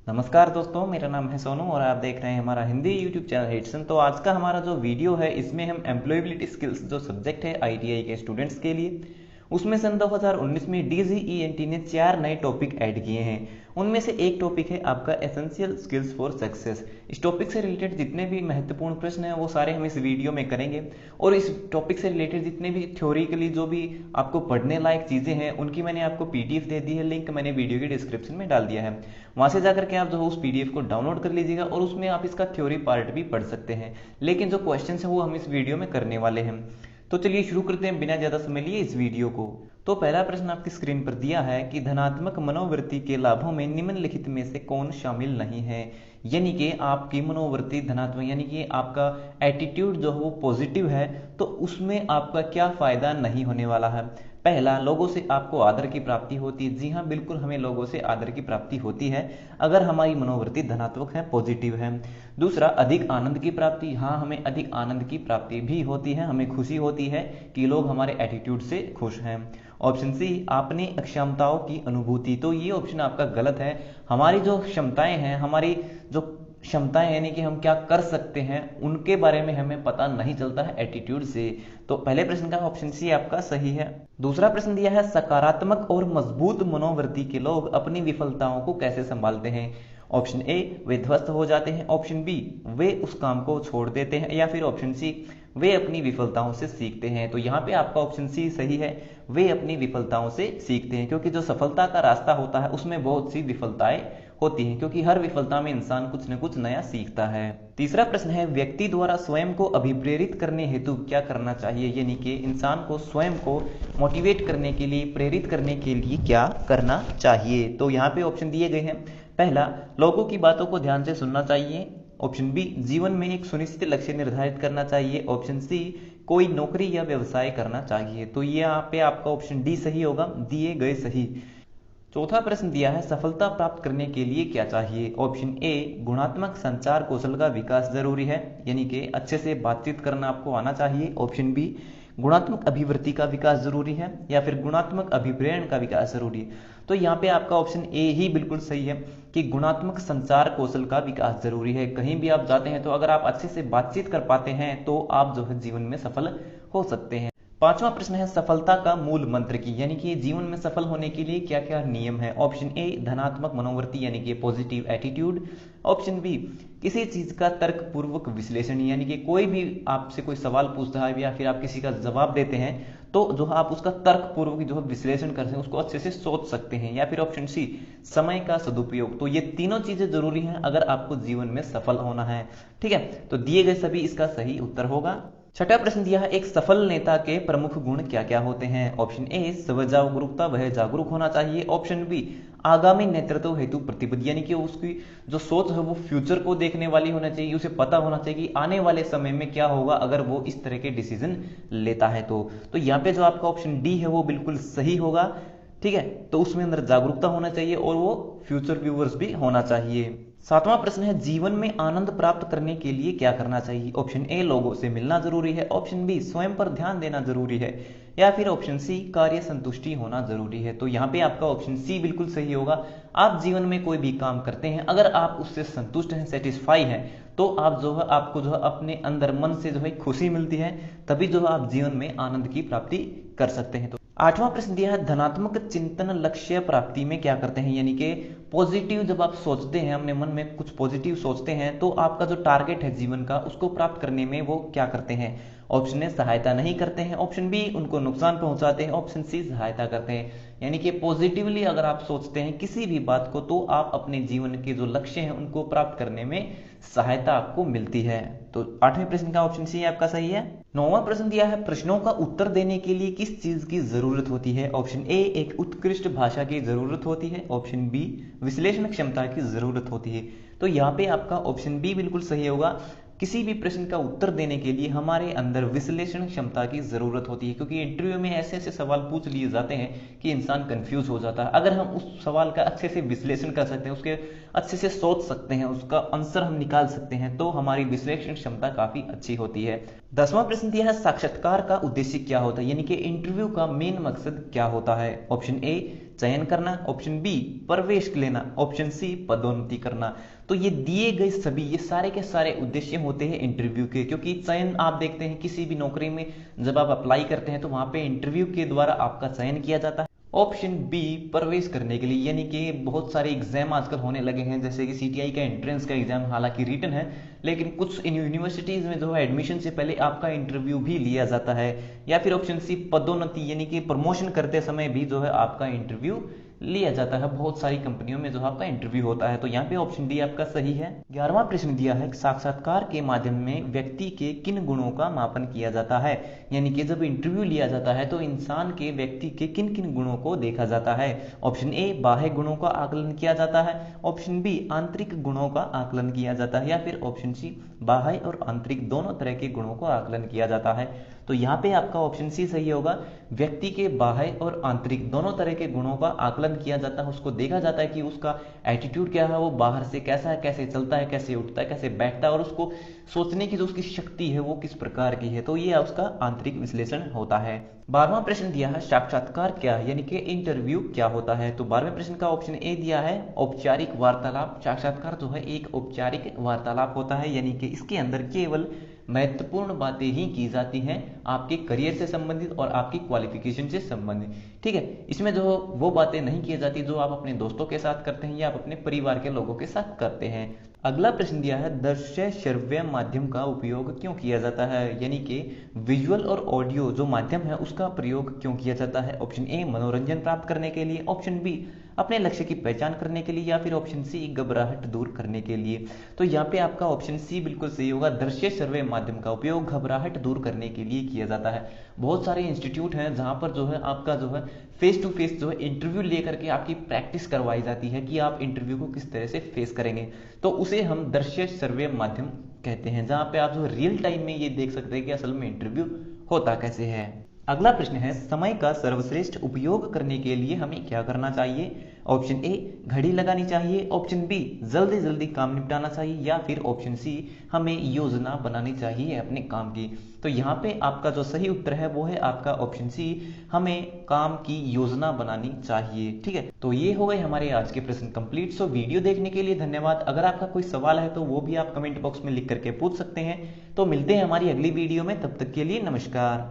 नमस्कार दोस्तों, मेरा नाम है सोनू और आप देख रहे हैं हमारा हिंदी यूट्यूब चैनल हिटसन। तो आज का हमारा जो वीडियो है इसमें हम एम्प्लॉयबिलिटी स्किल्स जो सब्जेक्ट है आईटीआई के स्टूडेंट्स के लिए, उसमें सन 2019 में डीजीईएनटी ने 4 नए टॉपिक ऐड किए हैं। उनमें से एक टॉपिक है आपका एसेंशियल स्किल्स फॉर सक्सेस। इस टॉपिक से रिलेटेड जितने भी महत्वपूर्ण प्रश्न हैं वो सारे हम इस वीडियो में करेंगे और इस टॉपिक से रिलेटेड जितने भी थ्योरिकली जो भी आपको पढ़ने लायक चीजें हैं उनकी मैंने आपको पीडीएफ दे दी है। लिंक मैंने वीडियो के डिस्क्रिप्शन में डाल दिया है, वहां से जाकर के आप जो है उस पीडीएफ को डाउनलोड कर लीजिएगा और उसमें आप इसका थ्योरी पार्ट भी पढ़ सकते हैं। लेकिन जो क्वेश्चन है वो हम इस वीडियो में करने वाले हैं। तो चलिए शुरू करते हैं बिना ज्यादा समय लिए इस वीडियो को। तो पहला प्रश्न आपकी स्क्रीन पर दिया है कि धनात्मक मनोवृत्ति के लाभों में निम्नलिखित में से कौन शामिल नहीं है। यानी कि आपकी मनोवृत्ति धनात्मक यानी कि आपका एटीट्यूड जो है वो पॉजिटिव है, तो उसमें आपका क्या फायदा नहीं होने वाला है। पहला, लोगों से आपको आदर की प्राप्ति होती है। जी हाँ, बिल्कुल हमें लोगों से आदर की प्राप्ति होती है अगर हमारी मनोवृत्ति धनात्मक है, पॉजिटिव है। दूसरा, अधिक आनंद की प्राप्ति। हाँ, हमें अधिक आनंद की प्राप्ति भी होती है, हमें खुशी होती है कि लोग हमारे एटीट्यूड से खुश हैं। ऑप्शन सी, आपने क्षमताओं की अनुभूति। तो ये ऑप्शन आपका गलत है। हमारी जो क्षमताएं हैं, हमारी जो क्षमताएं यानी कि हम क्या कर सकते हैं उनके बारे में हमें पता नहीं चलता है एटीट्यूड से। तो पहले प्रश्न का ऑप्शन सी आपका सही है। दूसरा प्रश्न दिया है, सकारात्मक और मजबूत मनोवृत्ति के लोग अपनी विफलताओं को कैसे संभालते हैं। ऑप्शन ए, वे ध्वस्त हो जाते हैं। ऑप्शन बी, वे उस काम को छोड़ देते हैं। या फिर ऑप्शन सी, वे अपनी विफलताओं से सीखते हैं। तो यहाँ पे आपका ऑप्शन सी सही है, वे अपनी विफलताओं से सीखते हैं। क्योंकि जो सफलता का रास्ता होता है उसमें बहुत सी विफलताएं होती हैं, क्योंकि हर विफलता में इंसान कुछ न कुछ नया सीखता है। तीसरा प्रश्न है, व्यक्ति द्वारा स्वयं को अभिप्रेरित करने हेतु क्या करना चाहिए। यानी कि इंसान को स्वयं को मोटिवेट करने के लिए, प्रेरित करने के लिए क्या करना चाहिए। तो यहाँ पे ऑप्शन दिए गए हैं। पहला, लोगों की बातों को ध्यान से सुनना चाहिए। ऑप्शन बी, जीवन में एक सुनिश्चित लक्ष्य निर्धारित करना चाहिए। ऑप्शन सी, कोई नौकरी या व्यवसाय करना चाहिए। तो ये यहाँ पे आपका ऑप्शन डी सही होगा, दिए गए सही। चौथा प्रश्न दिया है, सफलता प्राप्त करने के लिए क्या चाहिए। ऑप्शन ए, गुणात्मक संचार कौशल का विकास जरूरी है, यानी कि अच्छे से बातचीत करना आपको आना चाहिए। ऑप्शन बी, गुणात्मक अभिवृत्ति का विकास जरूरी है। या फिर गुणात्मक अभिप्रेरण का विकास जरूरी है। तो यहाँ पे आपका ऑप्शन ए ही बिल्कुल सही है कि गुणात्मक संचार कौशल का विकास जरूरी है। कहीं भी आप जाते हैं तो अगर आप अच्छे से बातचीत कर पाते हैं तो आप जो है जीवन में सफल हो सकते हैं। पांचवा प्रश्न है, सफलता का मूल मंत्र की, यानी कि जीवन में सफल होने के लिए क्या क्या नियम है। ऑप्शन ए, धनात्मक मनोवृत्ति यानी कि पॉजिटिव एटीट्यूड। ऑप्शन बी, किसी चीज का तर्क पूर्वक विश्लेषण, यानी कि कोई भी आपसे कोई सवाल पूछता है या फिर आप किसी का जवाब देते हैं तो जो आप उसका तर्क पूर्वक जो है विश्लेषण करते हैं, उसको अच्छे से सोच सकते हैं। या फिर ऑप्शन सी, समय का सदुपयोग। तो ये तीनों चीजें जरूरी हैं अगर आपको जीवन में सफल होना है। ठीक है, तो दिए गए सभी इसका सही उत्तर होगा। छठा प्रश्न दिया है, एक सफल नेता के प्रमुख गुण क्या क्या होते हैं। ऑप्शन ए, स्वजागरूकता, वह जागरूक होना चाहिए। ऑप्शन बी, आगामी नेतृत्व हेतु प्रतिबद्ध, यानी कि उसकी जो सोच है वो फ्यूचर को देखने वाली होना चाहिए, उसे पता होना चाहिए कि आने वाले समय में क्या होगा अगर वो इस तरह के डिसीजन लेता है। तो यहाँ पे जो आपका ऑप्शन डी है वो बिल्कुल सही होगा। ठीक है, तो उसमें अंदर जागरूकता होना चाहिए और वो फ्यूचर व्यूअर्स भी होना चाहिए। सातवां प्रश्न है, जीवन में आनंद प्राप्त करने के लिए क्या करना चाहिए। ऑप्शन ए, लोगों से मिलना जरूरी है। ऑप्शन बी, स्वयं पर ध्यान देना जरूरी है। या फिर ऑप्शन सी, कार्य संतुष्टि होना जरूरी है। तो यहाँ पे आपका ऑप्शन सी बिल्कुल सही होगा। आप जीवन में कोई भी काम करते हैं, अगर आप उससे संतुष्ट हैं, सेटिस्फाई हैं, तो आप जो है आपको जो है अपने अंदर मन से जो है खुशी मिलती है, तभी जो है आप जीवन में आनंद की प्राप्ति कर सकते हैं। तो आठवां प्रश्न दिया है, धनात्मक चिंतन लक्ष्य प्राप्ति में क्या करते हैं। यानी कि पॉजिटिव जब आप सोचते हैं, अपने मन में कुछ पॉजिटिव सोचते हैं, तो आपका जो टारगेट है जीवन का उसको प्राप्त करने में वो क्या करते हैं। ऑप्शन ए, सहायता नहीं करते हैं। ऑप्शन बी, उनको नुकसान पहुंचाते हैं। ऑप्शन सी, सहायता करते हैं। यानी कि पॉजिटिवली अगर आप सोचते हैं किसी भी बात को तो आप अपने जीवन के जो लक्ष्य हैं उनको प्राप्त करने में सहायता आपको मिलती है। तो आठवें प्रश्न का ऑप्शन सी आपका सही है। नौवां प्रश्न दिया है, प्रश्नों का उत्तर देने के लिए किस चीज की जरूरत होती है। ऑप्शन ए, एक उत्कृष्ट भाषा की जरूरत होती है। ऑप्शन बी, विश्लेषण क्षमता की जरूरत होती है। तो यहाँ पे आपका ऑप्शन बी बिल्कुल सही होगा। किसी भी प्रश्न का उत्तर देने के लिए हमारे अंदर विश्लेषण क्षमता की जरूरत होती है, क्योंकि इंटरव्यू में ऐसे ऐसे सवाल पूछ लिए जाते हैं कि इंसान कंफ्यूज हो जाता है। अगर हम उस सवाल का अच्छे से विश्लेषण कर सकते हैं, उसके अच्छे से सोच सकते हैं, उसका आंसर हम निकाल सकते हैं, तो हमारी विश्लेषण क्षमता काफी अच्छी होती है। 10वां प्रश्न दिया है साक्षात्कार का उद्देश्य क्या होता है, यानी कि इंटरव्यू का मेन मकसद क्या होता है। ऑप्शन ए चयन करना, ऑप्शन बी प्रवेश लेना, ऑप्शन सी पदोन्नति करना। तो ये दिए गए सभी ये सारे के सारे उद्देश्य होते हैं इंटरव्यू के, क्योंकि चयन आप देखते हैं किसी भी नौकरी में जब आप अप्लाई करते हैं तो वहां पे इंटरव्यू के द्वारा आपका चयन किया जाता है। ऑप्शन बी प्रवेश करने के लिए, यानी कि बहुत सारे एग्जाम आजकल होने लगे हैं, जैसे कि सीटीआई का एंट्रेंस का एग्जाम हालांकि रिटन है, लेकिन कुछ यूनिवर्सिटीज में जो है एडमिशन से पहले आपका इंटरव्यू भी लिया जाता है। या फिर ऑप्शन सी पदोन्नति, यानी कि प्रमोशन करते समय भी जो है आपका इंटरव्यू लिया जाता है। बहुत सारी कंपनियों में जो आपका इंटरव्यू होता है, तो यहाँ पे ऑप्शन डी आपका सही है। 11वां प्रश्न दिया है साक्षात्कार के माध्यम में व्यक्ति के किन गुणों का मापन किया जाता है, यानी कि जब इंटरव्यू लिया जाता है तो इंसान के व्यक्ति के किन किन गुणों को देखा जाता है। ऑप्शन ए बाह्य गुणों का आकलन किया जाता है, ऑप्शन बी आंतरिक गुणों का आकलन किया जाता है, या फिर ऑप्शन सी बाह्य और आंतरिक दोनों तरह के गुणों को आकलन किया जाता है। तो यहाँ पे आपका ऑप्शन सी सही होगा। व्यक्ति के बाह्य और आंतरिक दोनों तरह के गुणों का आकलन किया जाता है, उसको देखा जाता है कि उसका एटीट्यूड क्या है, वो बाहर से कैसा है, कैसे चलता है, कैसे उठता है, कैसे बैठता है, और उसको सोचने की जो उसकी शक्ति है वो किस प्रकार की है। तो ये उसका आंतरिक विश्लेषण होता है। 12वां प्रश्न दिया है साक्षात्कार क्या है, यानी कि इंटरव्यू क्या होता है। तो 12वें प्रश्न का ऑप्शन ए दिया है औपचारिक वार्तालाप। साक्षात्कार जो है एक औपचारिक वार्तालाप होता है, यानी कि इसके अंदर केवल महत्वपूर्ण बातें ही की जाती हैं आपके करियर से संबंधित और आपकी क्वालिफिकेशन से संबंधित। ठीक है, इसमें जो वो बातें नहीं की जाती जो आप अपने दोस्तों के साथ करते हैं या आप अपने परिवार के लोगों के साथ करते हैं। अगला प्रश्न दिया है दृश्य श्रव्य माध्यम का उपयोग क्यों किया जाता है, यानी कि विजुअल और ऑडियो जो माध्यम है उसका प्रयोग क्यों किया जाता है। ऑप्शन ए मनोरंजन प्राप्त करने के लिए, ऑप्शन बी अपने लक्ष्य की पहचान करने के लिए, या फिर ऑप्शन सी घबराहट दूर करने के लिए। तो यहाँ पे आपका ऑप्शन सी बिल्कुल सही होगा। दृश्य श्रव्य माध्यम का उपयोग घबराहट दूर करने के लिए किया जाता है। बहुत सारे इंस्टीट्यूट हैं जहां पर जो है आपका जो है फेस टू फेस जो है इंटरव्यू लेकर के आपकी प्रैक्टिस करवाई जाती है कि आप इंटरव्यू को किस तरह से फेस करेंगे, तो उसे हम दृश्य श्रव्य माध्यम कहते हैं, जहां पे आप जो रियल टाइम में ये देख सकते हैं कि असल में इंटरव्यू होता कैसे है। अगला प्रश्न है समय का सर्वश्रेष्ठ उपयोग करने के लिए हमें क्या करना चाहिए। ऑप्शन ए घड़ी लगानी चाहिए, ऑप्शन बी जल्दी जल्दी काम निपटाना चाहिए, या फिर ऑप्शन सी हमें योजना बनानी चाहिए अपने काम की। तो यहाँ पे आपका जो सही उत्तर है वो है आपका ऑप्शन सी, हमें काम की योजना बनानी चाहिए। ठीक है, तो ये हो गए हमारे आज के प्रश्न कंप्लीट। सो वीडियो देखने के लिए धन्यवाद। अगर आपका कोई सवाल है तो वो भी आप कमेंट बॉक्स में लिख करके पूछ सकते हैं। तो मिलते हैं हमारी अगली वीडियो में, तब तक के लिए नमस्कार।